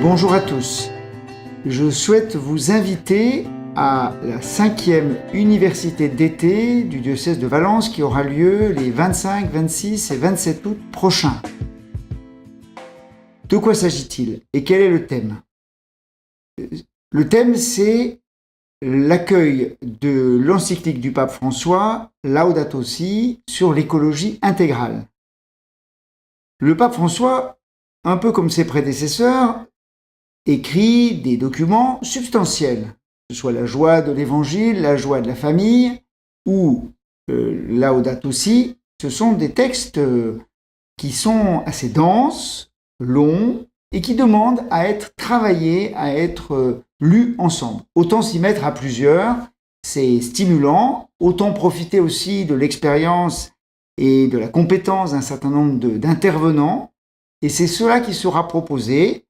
Bonjour à tous. Je souhaite vous inviter à la 5e université d'été du diocèse de Valence qui aura lieu les 25, 26 et 27 août prochains. De quoi s'agit-il et quel est le thème ? Le thème, c'est l'accueil de l'encyclique du pape François, Laudato Si, sur l'écologie intégrale. Le pape François, un peu comme ses prédécesseurs, écrit des documents substantiels, que ce soit la joie de l'évangile, la joie de la famille ou Laudato Si. Ce sont des textes qui sont assez denses, longs et qui demandent à être travaillés, à être lus ensemble. Autant s'y mettre à plusieurs, c'est stimulant, autant profiter aussi de l'expérience et de la compétence d'un certain nombre d'intervenants, et c'est cela qui sera proposé,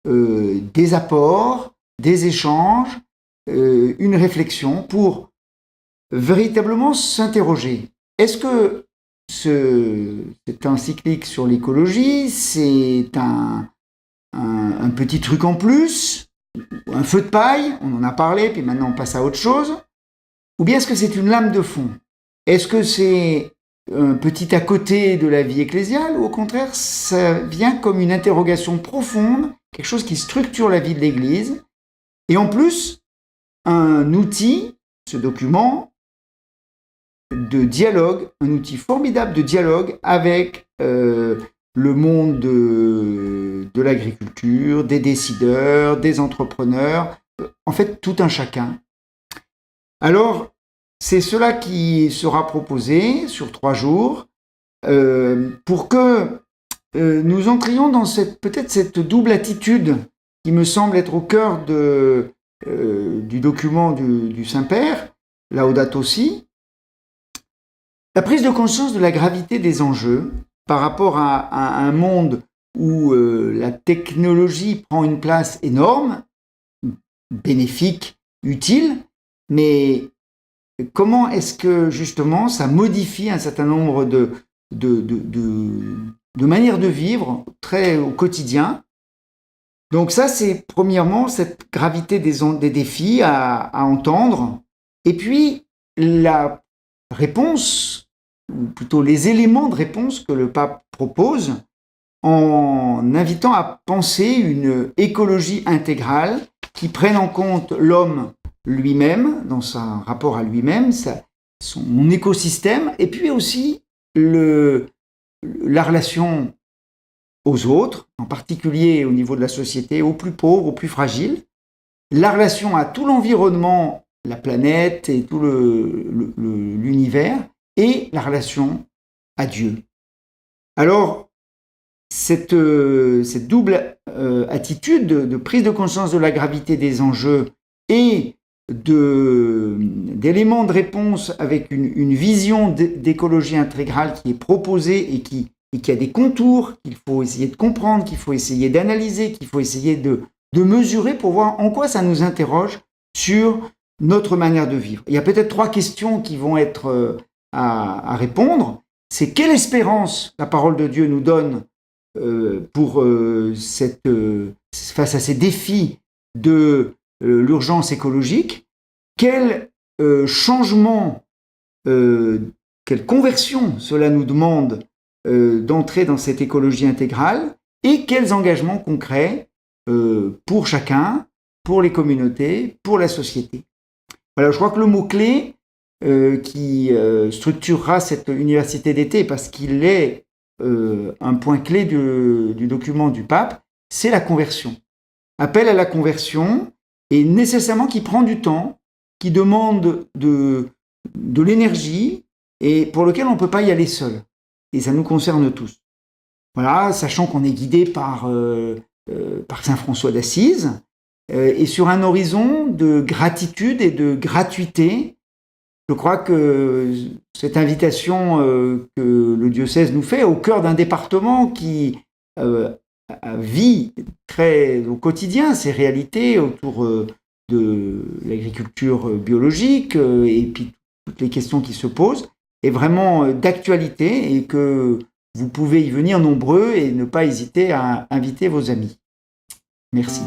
des apports, des échanges, une réflexion pour véritablement s'interroger. Est-ce que cette encyclique sur l'écologie, c'est un petit truc en plus, un feu de paille, on en a parlé, puis maintenant on passe à autre chose, ou bien est-ce que c'est une lame de fond ? Est-ce que c'est un petit à côté de la vie ecclésiale, ou au contraire, ça vient comme une interrogation profonde, quelque chose qui structure la vie de l'Église, et en plus, un outil, ce document, de dialogue, un outil formidable de dialogue avec le monde de l'agriculture, des décideurs, des entrepreneurs, en fait tout un chacun. Alors, c'est cela qui sera proposé sur 3 jours pour que nous entrions dans peut-être cette double attitude qui me semble être au cœur du document du Saint-Père, Laudato Si. La prise de conscience de la gravité des enjeux par rapport à un monde où la technologie prend une place énorme, bénéfique, utile, mais comment est-ce que justement ça modifie un certain nombre de manières de vivre très au quotidien. Donc ça, c'est premièrement cette gravité des défis à entendre, et puis la réponse, ou plutôt les éléments de réponse que le pape propose en invitant à penser une écologie intégrale qui prenne en compte l'homme lui-même, dans son rapport à lui-même, son écosystème, et puis aussi la relation aux autres, en particulier au niveau de la société, aux plus pauvres, aux plus fragiles, la relation à tout l'environnement, la planète et tout l'univers, et la relation à Dieu. Alors, cette double attitude de prise de conscience de la gravité des enjeux et d'éléments de réponse avec une vision d'écologie intégrale qui est proposée et qui a des contours qu'il faut essayer de comprendre, qu'il faut essayer d'analyser, qu'il faut essayer de mesurer pour voir en quoi ça nous interroge sur notre manière de vivre. Il y a peut-être 3 questions qui vont être à répondre. C'est quelle espérance la parole de Dieu nous donne pour face à ces défis de l'urgence écologique, quel changement, quelle conversion cela nous demande d'entrer dans cette écologie intégrale, et quels engagements concrets pour chacun, pour les communautés, pour la société. Voilà, je crois que le mot-clé qui structurera cette université d'été, parce qu'il est un point clé du document du pape, c'est la conversion. Appel à la conversion, et nécessairement qui prend du temps, qui demande de l'énergie, et pour lequel on ne peut pas y aller seul. Et ça nous concerne tous. Voilà, sachant qu'on est guidé par Saint François d'Assise, et sur un horizon de gratitude et de gratuité. Je crois que cette invitation que le diocèse nous fait au cœur d'un département qui vit très au quotidien ces réalités autour de l'agriculture biologique et puis toutes les questions qui se posent, est vraiment d'actualité, et que vous pouvez y venir nombreux et ne pas hésiter à inviter vos amis. Merci.